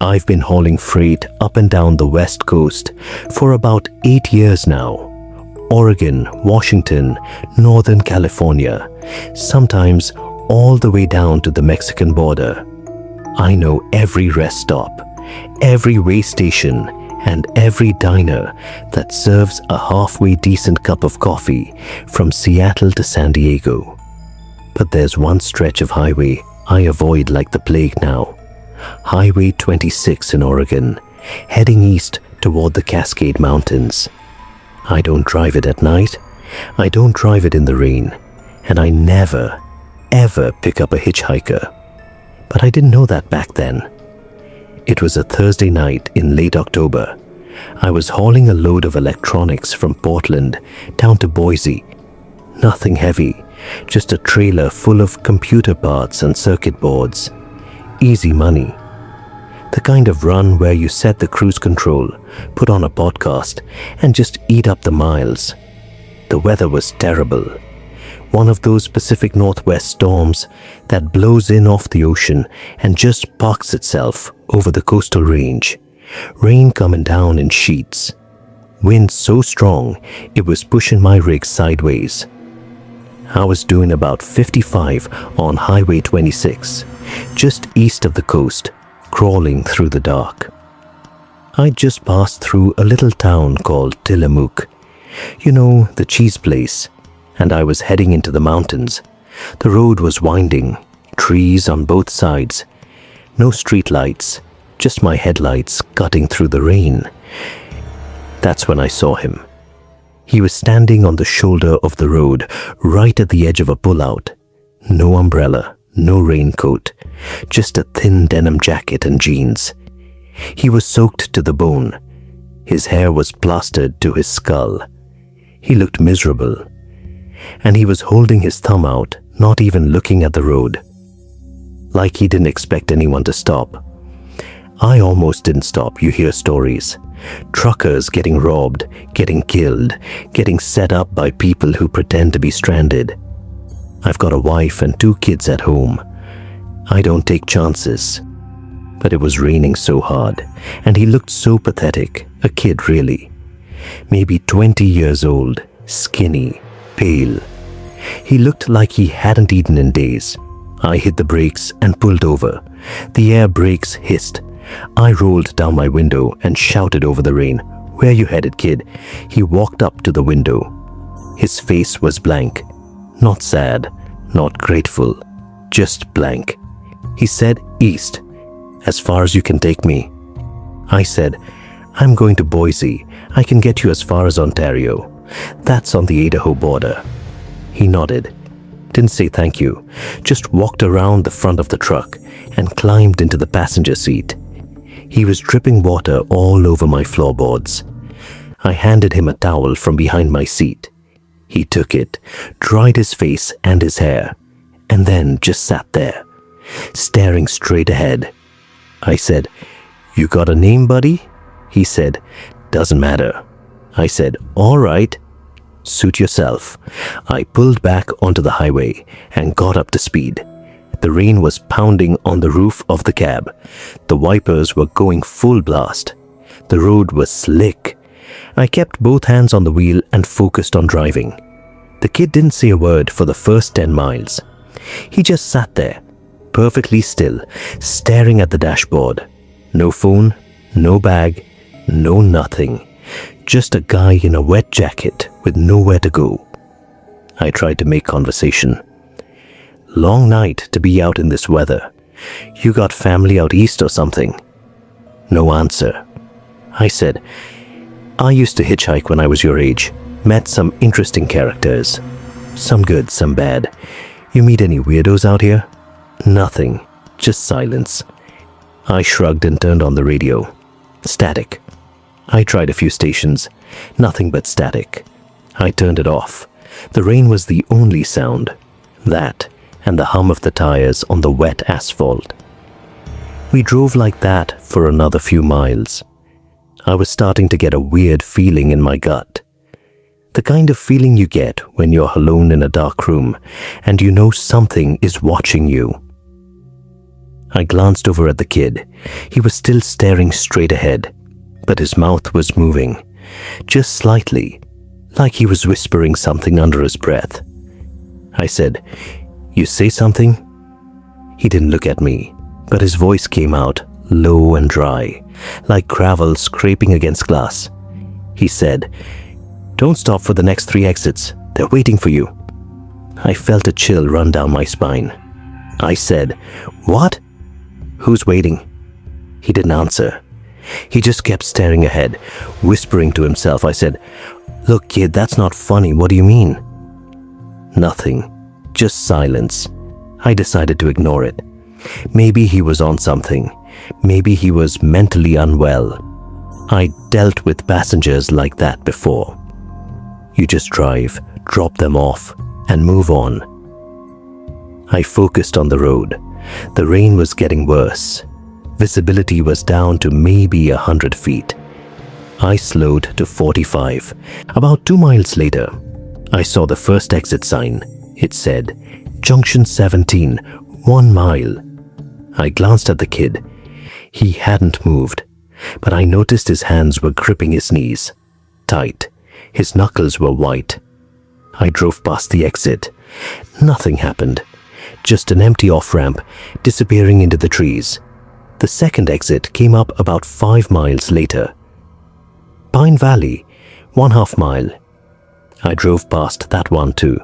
I've been hauling freight up and down the West Coast for about 8 years now. Oregon, Washington, Northern California, sometimes all the way down to the Mexican border. I know every rest stop, every way station, and every diner that serves a halfway decent cup of coffee from Seattle to San Diego. But there's one stretch of highway I avoid like the plague now. Highway 26 in Oregon, heading east toward the Cascade Mountains. I don't drive it at night, I don't drive it in the rain, and I never, ever pick up a hitchhiker. But I didn't know that back then. It was a Thursday night in late October. I was hauling a load of electronics from Portland down to Boise. Nothing heavy, just a trailer full of computer parts and circuit boards. Easy money. The kind of run where you set the cruise control, put on a podcast, and just eat up the miles. The weather was terrible. One of those Pacific Northwest storms that blows in off the ocean and just parks itself over the coastal range. Rain coming down in sheets. Wind so strong it was pushing my rig sideways. I was doing about 55 on Highway 26, just east of the coast, crawling through the dark. I just passed through a little town called Tillamook. You know, the cheese place. And I was heading into the mountains. The road was winding, trees on both sides. No street lights, just my headlights cutting through the rain. That's when I saw him. He was standing on the shoulder of the road, right at the edge of a pullout. No umbrella, no raincoat, just a thin denim jacket and jeans. He was soaked to the bone. His hair was plastered to his skull. He looked miserable. And he was holding his thumb out, not even looking at the road. Like he didn't expect anyone to stop. I almost didn't stop. You hear stories. Truckers getting robbed, getting killed, getting set up by people who pretend to be stranded. I've got a wife and 2 kids at home. I don't take chances. But it was raining so hard, and he looked so pathetic, a kid really. Maybe 20 years old, skinny, pale. He looked like he hadn't eaten in days. I hit the brakes and pulled over. The air brakes hissed. I rolled down my window and shouted over the rain, "Where you headed, kid?" He walked up to the window. His face was blank. Not sad, not grateful, just blank. He said, "East, as far as you can take me." I said, "I'm going to Boise. I can get you as far as Ontario. That's on the Idaho border." He nodded, didn't say thank you, just walked around the front of the truck and climbed into the passenger seat. He was dripping water all over my floorboards. I handed him a towel from behind my seat. He took it, dried his face and his hair, and then just sat there, staring straight ahead. I said, "You got a name, buddy?" He said, "Doesn't matter." I said, "All right, suit yourself." I pulled back onto the highway and got up to speed. The rain was pounding on the roof of the cab. The wipers were going full blast. The road was slick. I kept both hands on the wheel and focused on driving. The kid didn't say a word for the first 10 miles. He just sat there, perfectly still, staring at the dashboard. No phone, no bag, no nothing. Just a guy in a wet jacket with nowhere to go. I tried to make conversation. "Long night to be out in this weather. You got family out east or something?" No answer. I said, "I used to hitchhike when I was your age. Met some interesting characters. Some good, some bad. You meet any weirdos out here?" Nothing. Just silence. I shrugged and turned on the radio. Static. I tried a few stations. Nothing but static. I turned it off. The rain was the only sound. That and the hum of the tires on the wet asphalt. We drove like that for another few miles. I was starting to get a weird feeling in my gut. The kind of feeling you get when you're alone in a dark room and you know something is watching you. I glanced over at the kid. He was still staring straight ahead, but his mouth was moving, just slightly, like he was whispering something under his breath. I said, "You say something?" He didn't look at me, but his voice came out low and dry, like gravel scraping against glass. He said, "Don't stop for the next 3 exits. They're waiting for you." I felt a chill run down my spine. I said, "What? Who's waiting?" He didn't answer. He just kept staring ahead, whispering to himself. I said, "Look, kid, that's not funny. What do you mean?" Nothing. Just silence. I decided to ignore it. Maybe he was on something. Maybe he was mentally unwell. I dealt with passengers like that before. You just drive, drop them off, and move on. I focused on the road. The rain was getting worse. Visibility was down to maybe 100 feet. I slowed to 45. About 2 miles later, I saw the first exit sign. It said, "Junction 17, 1 mile." I glanced at the kid. He hadn't moved, but I noticed his hands were gripping his knees, tight. His knuckles were white. I drove past the exit. Nothing happened. Just an empty off-ramp disappearing into the trees. The second exit came up about 5 miles later. Pine Valley, 1/2 mile. I drove past that one too.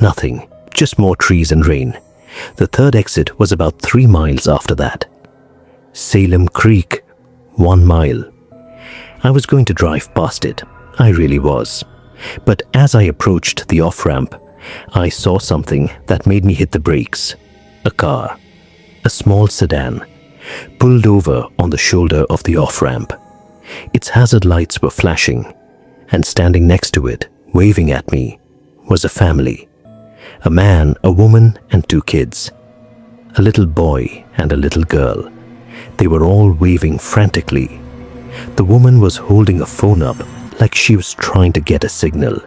Nothing, just more trees and rain. The third exit was about 3 miles after that. Salem Creek, 1 mile. I was going to drive past it. I really was. But as I approached the off-ramp, I saw something that made me hit the brakes. A car, a small sedan, pulled over on the shoulder of the off-ramp. Its hazard lights were flashing, and standing next to it, waving at me, was a family. A man, a woman, and 2 kids. A little boy and a little girl. They were all waving frantically. The woman was holding a phone up like she was trying to get a signal.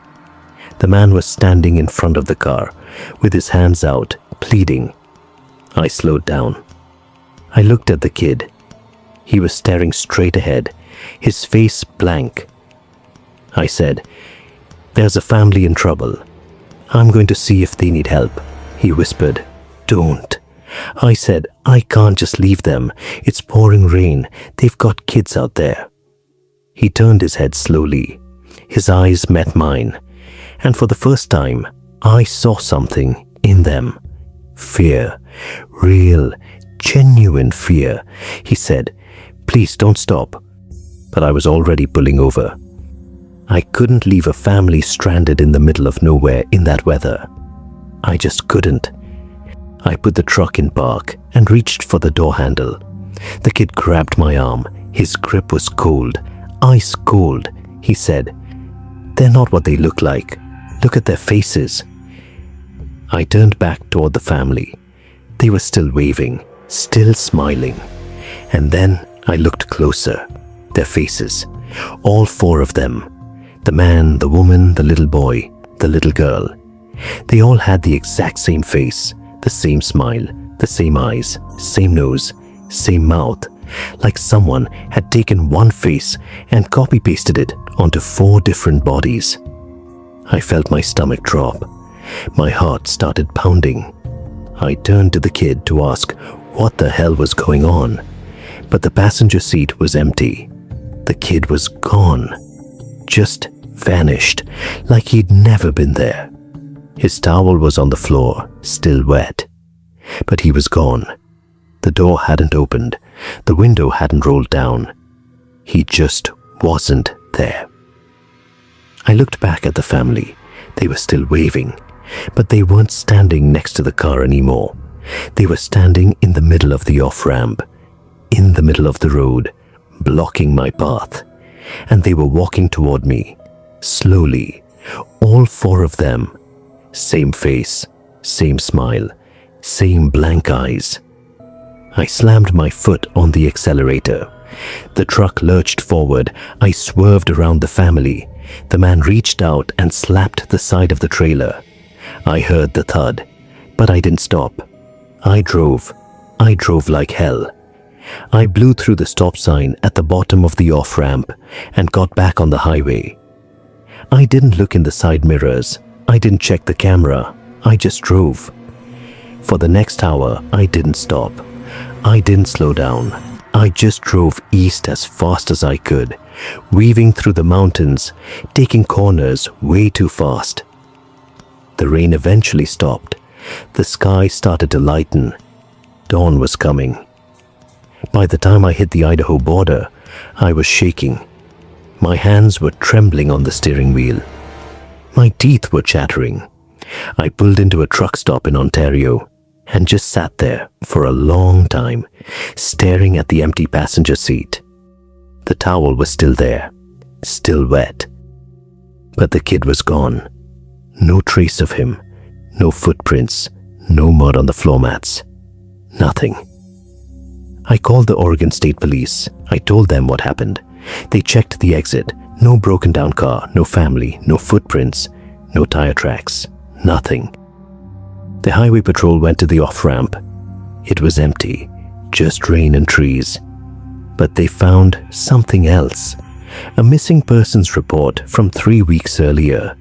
The man was standing in front of the car with his hands out, pleading. I slowed down. I looked at the kid. He was staring straight ahead, his face blank. I said, "There's a family in trouble. I'm going to see if they need help." He whispered, "Don't." I said, "I can't just leave them. It's pouring rain. They've got kids out there." He turned his head slowly. His eyes met mine, and for the first time, I saw something in them. Fear. Real, genuine fear. He said, "Please don't stop." But I was already pulling over. I couldn't leave a family stranded in the middle of nowhere in that weather. I just couldn't. I put the truck in park and reached for the door handle. The kid grabbed my arm. His grip was cold, ice cold. He said, "They're not what they look like. Look at their faces." I turned back toward the family. They were still waving, still smiling. And then I looked closer. Their faces, all 4 of them. The man, the woman, the little boy, the little girl. They all had the exact same face, the same smile, the same eyes, same nose, same mouth, like someone had taken one face and copy-pasted it onto 4 different bodies. I felt my stomach drop. My heart started pounding. I turned to the kid to ask what the hell was going on, but the passenger seat was empty. The kid was gone, just vanished, like he'd never been there. His towel was on the floor, still wet, but he was gone. The door hadn't opened, the window hadn't rolled down. He just wasn't there. I looked back at the family. They were still waving, but they weren't standing next to the car anymore. They were standing in the middle of the off-ramp, in the middle of the road, blocking my path, and they were walking toward me, slowly, all 4 of them. Same face, same smile, same blank eyes. I slammed my foot on the accelerator. The truck lurched forward. I swerved around the family. The man reached out and slapped the side of the trailer. I heard the thud, but I didn't stop. I drove. I drove like hell. I blew through the stop sign at the bottom of the off-ramp and got back on the highway. I didn't look in the side mirrors. I didn't check the camera. I just drove. For the next hour, I didn't stop. I didn't slow down. I just drove east as fast as I could, weaving through the mountains, taking corners way too fast. The rain eventually stopped. The sky started to lighten. Dawn was coming. By the time I hit the Idaho border, I was shaking. My hands were trembling on the steering wheel. My teeth were chattering. I pulled into a truck stop in Ontario and just sat there for a long time, staring at the empty passenger seat. The towel was still there, still wet. But the kid was gone. No trace of him, no footprints, no mud on the floor mats. Nothing. I called the Oregon State Police. I told them what happened. They checked the exit. No broken down car, no family, no footprints, no tire tracks, nothing. The highway patrol went to the off-ramp. It was empty, just rain and trees. But they found something else. A missing persons report from 3 weeks earlier.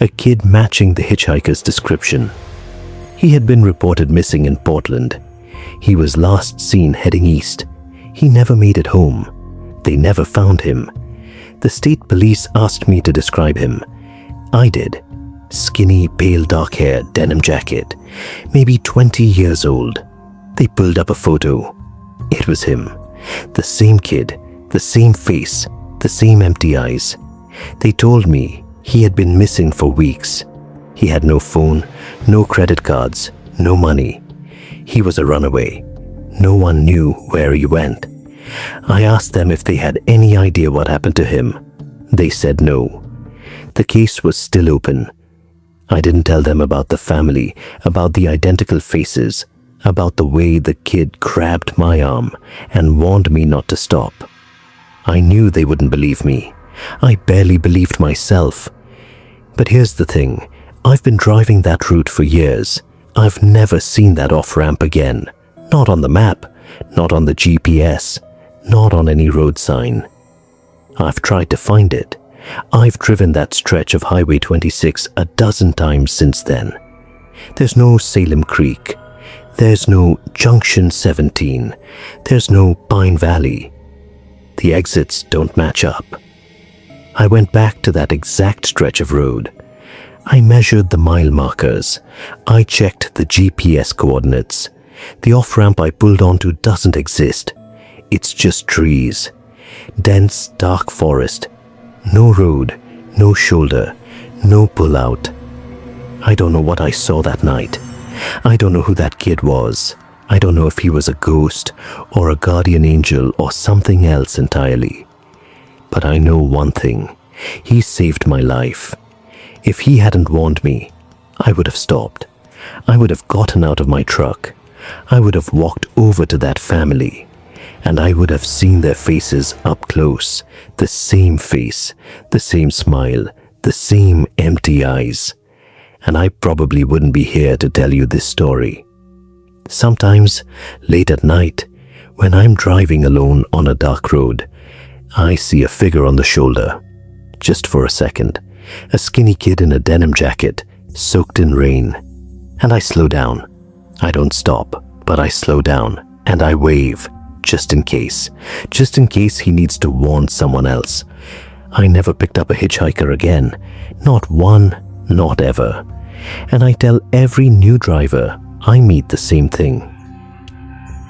A kid matching the hitchhiker's description. He had been reported missing in Portland. He was last seen heading east. He never made it home. They never found him. The state police asked me to describe him. I did. Skinny, pale dark hair, denim jacket, maybe 20 years old. They pulled up a photo. It was him. The same kid, the same face, the same empty eyes. They told me he had been missing for weeks. He had no phone, no credit cards, no money. He was a runaway. No one knew where he went. I asked them if they had any idea what happened to him. They said no. The case was still open. I didn't tell them about the family, about the identical faces, about the way the kid grabbed my arm and warned me not to stop. I knew they wouldn't believe me. I barely believed myself. But here's the thing. I've been driving that route for years. I've never seen that off-ramp again. Not on the map, not on the GPS, not on any road sign. I've tried to find it. I've driven that stretch of Highway 26 a dozen times since then. There's no Salem Creek. There's no Junction 17. There's no Pine Valley. The exits don't match up. I went back to that exact stretch of road. I measured the mile markers. I checked the GPS coordinates. The off-ramp I pulled onto doesn't exist. It's just trees. Dense, dark forest. No road, no shoulder, no pull-out. I don't know what I saw that night. I don't know who that kid was. I don't know if he was a ghost or a guardian angel or something else entirely. But I know one thing. He saved my life. If he hadn't warned me, I would have stopped. I would have gotten out of my truck. I would have walked over to that family. And I would have seen their faces up close, the same face, the same smile, the same empty eyes. And I probably wouldn't be here to tell you this story. Sometimes, late at night, when I'm driving alone on a dark road, I see a figure on the shoulder. Just for a second, a skinny kid in a denim jacket, soaked in rain. And I slow down. I don't stop, but I slow down and I wave. Just in case he needs to warn someone else. I never picked up a hitchhiker again. Not one, not ever. And I tell every new driver I meet the same thing.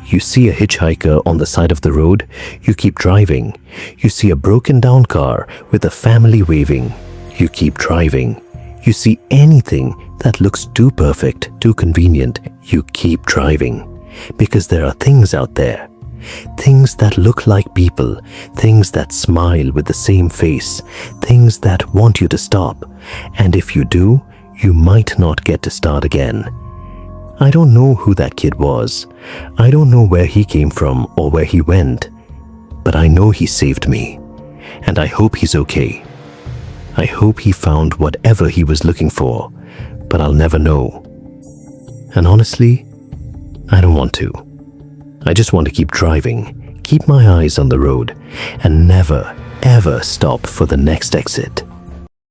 You see a hitchhiker on the side of the road, you keep driving. You see a broken down car with a family waving, you keep driving. You see anything that looks too perfect, too convenient, you keep driving. Because there are things out there. Things that look like people, things that smile with the same face, things that want you to stop, and if you do, you might not get to start again. I don't know who that kid was. I don't know where he came from or where he went, but I know he saved me, and I hope he's okay. I hope he found whatever he was looking for, but I'll never know. And honestly, I don't want to. I just want to keep driving, keep my eyes on the road, and never, ever stop for the next exit.